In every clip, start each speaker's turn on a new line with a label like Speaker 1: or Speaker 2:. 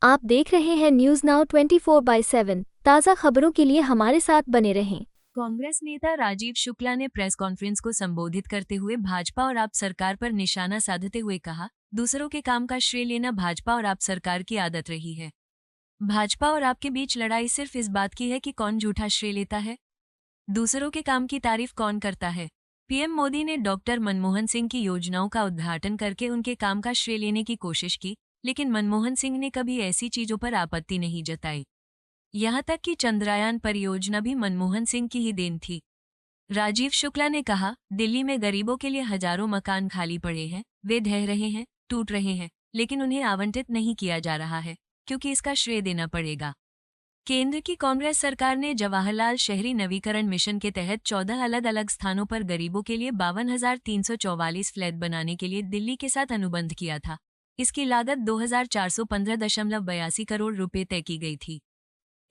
Speaker 1: आप देख रहे हैं न्यूज नाउ 24/7 ताज़ा खबरों के लिए हमारे साथ बने रहें।
Speaker 2: कांग्रेस नेता राजीव शुक्ला ने प्रेस कॉन्फ्रेंस को संबोधित करते हुए भाजपा और आप सरकार पर निशाना साधते हुए कहा, दूसरों के काम का श्रेय लेना भाजपा और आप सरकार की आदत रही है। भाजपा और आपके बीच लड़ाई सिर्फ इस बात की है कि कौन झूठा श्रेय लेता है, दूसरों के काम की तारीफ कौन करता है। पीएम मोदी ने डॉक्टर मनमोहन सिंह की योजनाओं का उद्घाटन करके उनके काम का श्रेय लेने की कोशिश की, लेकिन मनमोहन सिंह ने कभी ऐसी चीजों पर आपत्ति नहीं जताई। यहां तक कि चंद्रयान परियोजना भी मनमोहन सिंह की ही देन थी। राजीव शुक्ला ने कहा, दिल्ली में गरीबों के लिए हजारों मकान खाली पड़े हैं, वे ढह रहे हैं, टूट रहे हैं, लेकिन उन्हें आवंटित नहीं किया जा रहा है, क्योंकि इसका श्रेय देना पड़ेगा। केंद्र की कांग्रेस सरकार ने जवाहरलाल शहरी नवीकरण मिशन के तहत 14 अलग अलग स्थानों पर गरीबों के लिए 52,344 फ्लैट बनाने के लिए दिल्ली के साथ अनुबंध किया था। इसकी लागत 2,415.82 करोड़ रुपए तय की गई थी।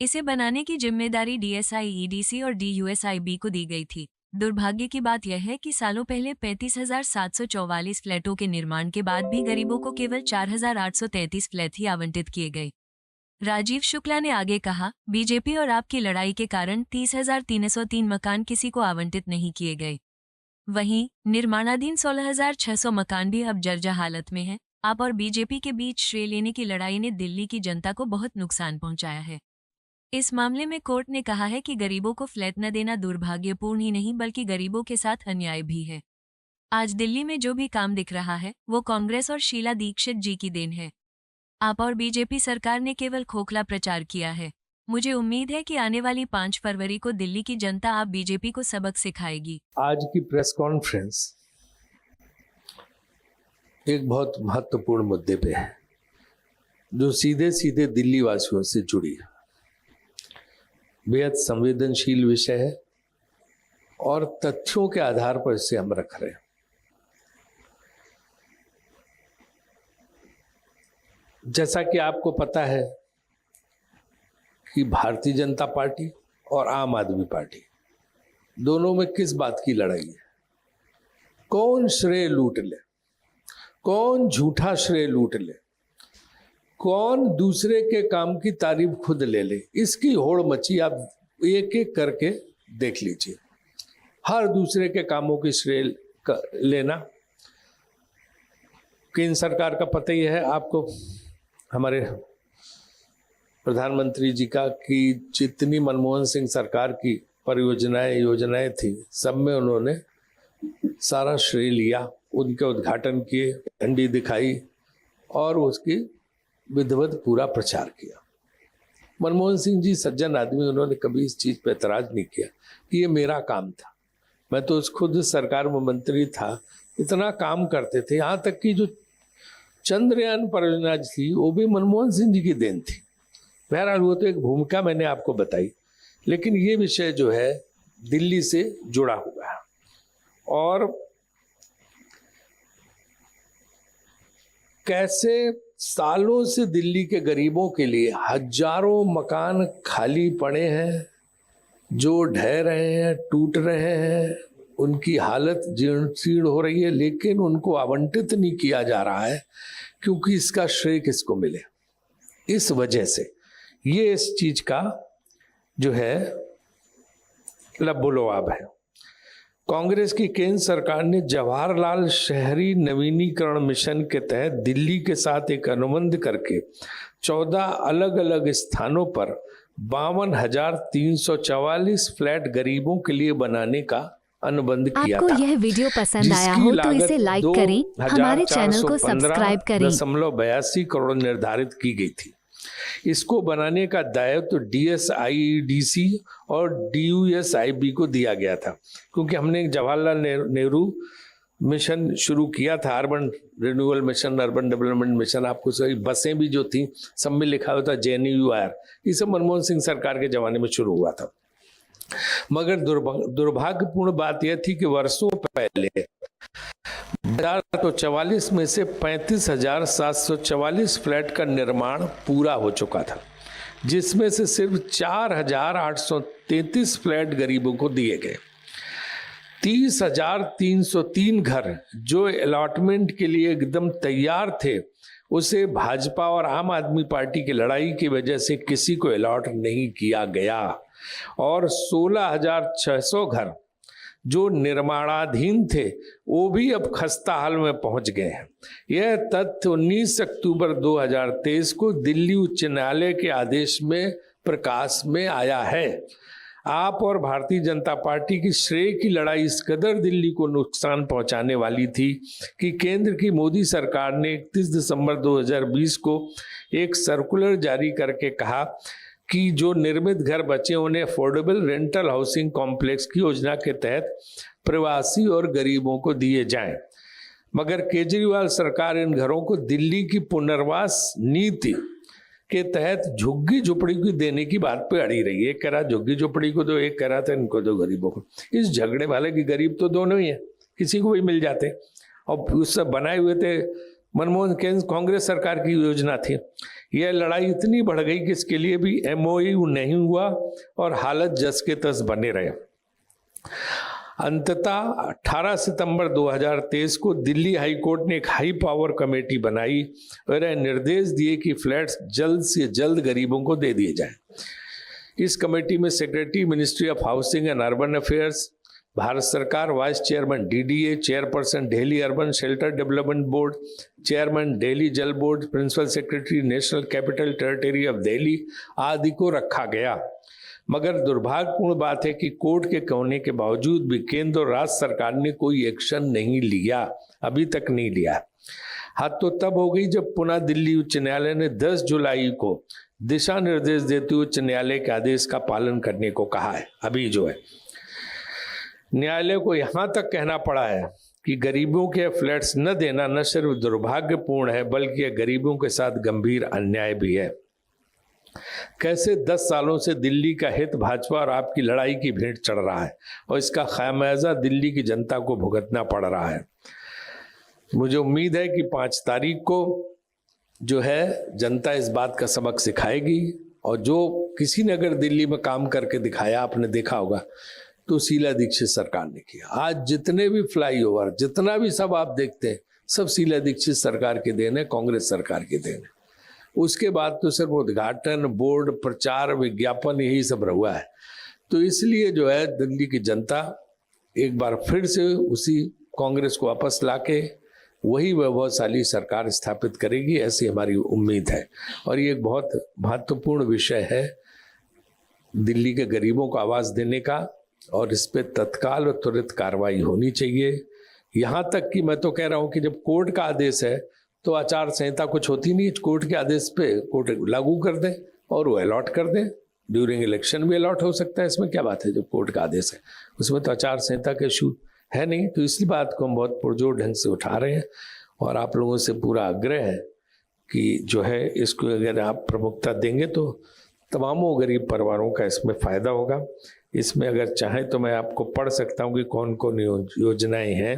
Speaker 2: इसे बनाने की जिम्मेदारी DSIEDC और DUSIB को दी गई थी। दुर्भाग्य की बात यह है कि सालों पहले 35,744 फ्लैटों के निर्माण के बाद भी गरीबों को केवल 4,833 फ्लैट ही आवंटित किए गए। राजीव शुक्ला ने आगे कहा, बीजेपी और आपकी लड़ाई के कारण 30,303 मकान किसी को आवंटित नहीं किए गए। वहीं निर्माणाधीन 16,600 मकान भी अब जर्जर हालत में हैं। आप और बीजेपी के बीच श्रेय लेने की लड़ाई ने दिल्ली की जनता को बहुत नुकसान पहुंचाया है। इस मामले में कोर्ट ने कहा है कि गरीबों को फ्लैट न देना दुर्भाग्यपूर्ण ही नहीं बल्कि गरीबों के साथ अन्याय भी है। आज दिल्ली में जो भी काम दिख रहा है वो कांग्रेस और शीला दीक्षित जी की देन है। आप और बीजेपी सरकार ने केवल खोखला प्रचार किया है। मुझे उम्मीद है कि आने वाली 5 फरवरी को दिल्ली की जनता आप बीजेपी को सबक सिखाएगी।
Speaker 3: आज की प्रेस कॉन्फ्रेंस एक बहुत महत्वपूर्ण मुद्दे पे है, जो सीधे सीधे दिल्ली वासियों से जुड़ी है। बेहद संवेदनशील विषय है और तथ्यों के आधार पर इसे हम रख रहे हैं। जैसा कि आपको पता है कि भारतीय जनता पार्टी और आम आदमी पार्टी दोनों में किस बात की लड़ाई है, कौन श्रेय लूट ले, कौन झूठा श्रेय लूट ले, कौन दूसरे के काम की तारीफ खुद ले ले, इसकी होड़ मची। आप एक एक करके देख लीजिए। हर दूसरे के कामों की श्रेय लेना। केंद्र सरकार का पता ही है आपको, हमारे प्रधानमंत्री जी का, कि जितनी मनमोहन सिंह सरकार की परियोजनाएं योजनाएं थी, सब में उन्होंने सारा श्रेय लिया, उनके उद्घाटन किए, झंडी दिखाई और उसकी विधिवत पूरा प्रचार किया। मनमोहन सिंह जी सज्जन आदमी, उन्होंने कभी इस चीज पर एतराज नहीं किया कि ये मेरा काम था। मैं तो खुद सरकार में मंत्री था, इतना काम करते थे। यहाँ तक कि जो चंद्रयान परियोजना थी वो भी मनमोहन सिंह जी की देन थी। बहरहाल वो तो एक भूमिका मैंने आपको बताई, लेकिन ये विषय जो है दिल्ली से जुड़ा हुआ है। और कैसे सालों से दिल्ली के गरीबों के लिए हजारों मकान खाली पड़े हैं, जो ढह रहे हैं, टूट रहे हैं, उनकी हालत जीर्ण शीर्ण हो रही है, लेकिन उनको आवंटित नहीं किया जा रहा है, क्योंकि इसका श्रेय किसको मिले। इस वजह से ये इस चीज का जो है लबोलवाब है। कांग्रेस की केंद्र सरकार ने जवाहरलाल शहरी नवीनीकरण मिशन के तहत दिल्ली के साथ एक अनुबंध करके 14 अलग अलग स्थानों पर 52,344 फ्लैट गरीबों के लिए बनाने का अनुबंध किया था।
Speaker 1: आपको यह वीडियो पसंद आया हो तो इसे लाइक करें, हमारे चैनल को सब्सक्राइब करें।
Speaker 3: 2.82 करोड़ निर्धारित की गई थी। इसको बनाने का दायित्व DSIEDC और DUSIB को दिया गया था, क्योंकि हमने जवाहरलाल नेहरू मिशन शुरू किया था, urban renewal mission, urban development mission. आपको सही बसें भी जो थी सब में लिखा हुआ था JNUR। ये सब मनमोहन सिंह सरकार के जमाने में शुरू हुआ था। मगर दुर्भाग्यपूर्ण बात यह थी कि वर्षों पहले 44 में से 35,744 फ्लैट का निर्माण पूरा हो चुका था, जिसमें से सिर्फ 4,833 फ्लैट गरीबों को दिए गए। 30,303 घर जो अलॉटमेंट के लिए एकदम तैयार थे, उसे भाजपा और आम आदमी पार्टी की लड़ाई की वजह से किसी को अलॉट नहीं किया गया और 16,600 घर जो निर्माणाधीन थे वो भी अब खस्ता हाल में पहुंच गए हैं। यह तथ्य 19 अक्टूबर 2023 को दिल्ली उच्च न्यायालय के आदेश में प्रकाश में आया है। आप और भारतीय जनता पार्टी की श्रेय की लड़ाई इस कदर दिल्ली को नुकसान पहुंचाने वाली थी कि केंद्र की मोदी सरकार ने 31 दिसंबर 2020 को एक सर्कुलर जारी करके कहा कि जो निर्मित घर बचे उन्हें अफोर्डेबल रेंटल हाउसिंग कॉम्प्लेक्स की योजना के तहत प्रवासी और गरीबों को दिए जाएं। मगर केजरीवाल सरकार इन घरों को दिल्ली की पुनर्वास नीति के तहत झुग्गी झोपड़ी को देने की बात पे अड़ी रही है। एक कह रहा झुग्गी झोपड़ी को दो, एक कह रहा था इनको दो गरीबों को। इस झगड़े वाले की गरीब तो दोनों ही है, किसी को भी मिल जाते। और उससे बनाए हुए थे मनमोहन सिंह कांग्रेस सरकार की योजना थी। यह लड़ाई इतनी बढ़ गई कि इसके लिए भी MOU नहीं हुआ और हालत जस के तस बने रहे। अंततः 18 सितंबर 2023 को दिल्ली हाई कोर्ट ने एक हाई पावर कमेटी बनाई और यह निर्देश दिए कि फ्लैट्स जल्द से जल्द गरीबों को दे दिए जाएं। इस कमेटी में secretary ministry of housing and urban affairs, Bharat सरकार, vice chairman DDA, chairperson Delhi urban shelter development board, chairman Delhi Jal board, principal secretary national capital territory of Delhi आदि को रखा गया। मगर दुर्भाग्यपूर्ण बात है कि कोर्ट के कहने के बावजूद भी केंद्र और राज्य सरकार ने कोई एक्शन नहीं लिया, अभी तक नहीं लिया। हाथ तो तब हो गई जब पुनः दिल्ली उच्च न्यायालय ने 10 जुलाई को दिशा निर्देश देते हुए उच्च न्यायालय के आदेश का पालन करने को कहा है। अभी जो है न्यायालय को यहां तक कहना पड़ा है कि गरीबों के फ्लैट्स न देना न सिर्फ दुर्भाग्यपूर्ण है बल्कि यह गरीबों के साथ गंभीर अन्याय भी है। कैसे 10 सालों से दिल्ली का हित भाजपा और आपकी लड़ाई की भेंट चढ़ रहा है और इसका खामियाजा दिल्ली की जनता को भुगतना पड़ रहा है। मुझे उम्मीद है कि 5 तारीख को जो है जनता इस बात का सबक सिखाएगी और जो किसी ने अगर दिल्ली में काम करके दिखाया, आपने देखा होगा, तो शीला दीक्षित सरकार ने किया। आज जितने भी फ्लाईओवर, जितना भी सब आप देखते हैं, सब शीला दीक्षित सरकार के देन है, कांग्रेस सरकार के देन है। उसके बाद तो सिर्फ उद्घाटन, बोर्ड, प्रचार, विज्ञापन यही सब रहा है। तो इसलिए जो है दिल्ली की जनता एक बार फिर से उसी कांग्रेस को वापस लाके वही वैभवशाली सरकार स्थापित करेगी, ऐसी हमारी उम्मीद है। और ये एक बहुत महत्वपूर्ण विषय है दिल्ली के गरीबों को आवाज़ देने का और इस पे तत्काल और त्वरित कार्रवाई होनी चाहिए। यहाँ तक कि मैं तो कह रहा हूँ कि जब कोर्ट का आदेश है तो आचार संहिता कुछ होती नहीं, कोर्ट के आदेश पे कोर्ट लागू कर दें और वो अलॉट कर दें। ड्यूरिंग इलेक्शन भी अलॉट हो सकता है, इसमें क्या बात है। जब कोर्ट का आदेश है उसमें तो आचार संहिता का इशू है नहीं। तो इसलिए बात को हम बहुत पुरजोर ढंग से उठा रहे हैं और आप लोगों से पूरा आग्रह है कि जो है इसको अगर आप प्रमुखता देंगे तो तमामों गरीब परिवारों का इसमें फ़ायदा होगा। इसमें अगर चाहें तो मैं आपको पढ़ सकता हूँ कि कौन कौन योजनाएं हैं,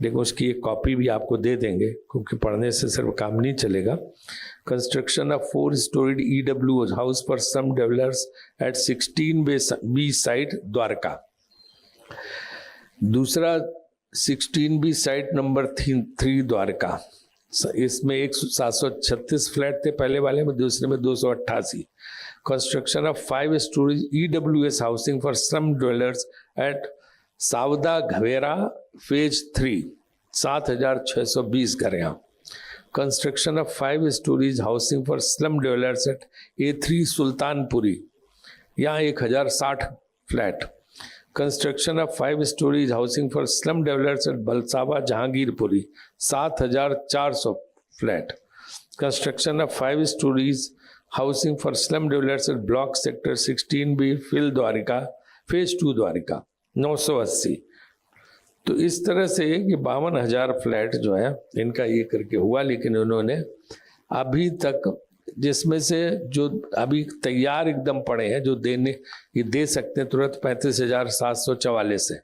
Speaker 3: लेकिन उसकी एक कॉपी भी आपको दे देंगे क्योंकि पढ़ने से सिर्फ काम नहीं चलेगा। Construction of 4 storied EWO house for some developers at 16B site Dwarka. दूसरा 16B साइट नंबर 3 द्वारका। इसमें 736 फ्लैट थे पहले वाले में, दूसरे में 288। Construction of 5 storeys EWS housing for slum dwellers at Savda Ghevra phase 3, 7,620 घर यहाँ। Construction of 5 storeys housing for slum developers at A3 Sultanpuri, यहाँ 1,060 flat. Construction of 5 storeys housing for slum developers at Bhalswa Jahangirpuri, 7,400 flat. Construction of 5 storeys housing for slum developers at block sector 16B फिल Dwarka phase 2 Dwarka, 980। तो इस तरह से कि 52,000 flat जो है इनका ये करके हुआ। लेकिन उन्होंने अभी तक जिसमें से जो अभी तैयार एकदम पड़े हैं जो देने ये दे सकते हैं तुरंत 35,744 है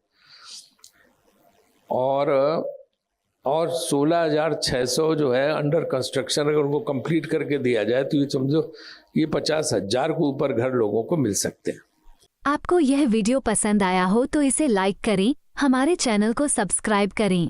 Speaker 3: और 16,600 जो है अंडर कंस्ट्रक्शन। अगर उनको कंप्लीट करके दिया जाए तो ये समझो ये 50,000 के ऊपर घर लोगों को मिल सकते हैं।
Speaker 1: आपको यह वीडियो पसंद आया हो तो इसे लाइक करें, हमारे चैनल को सब्सक्राइब करें।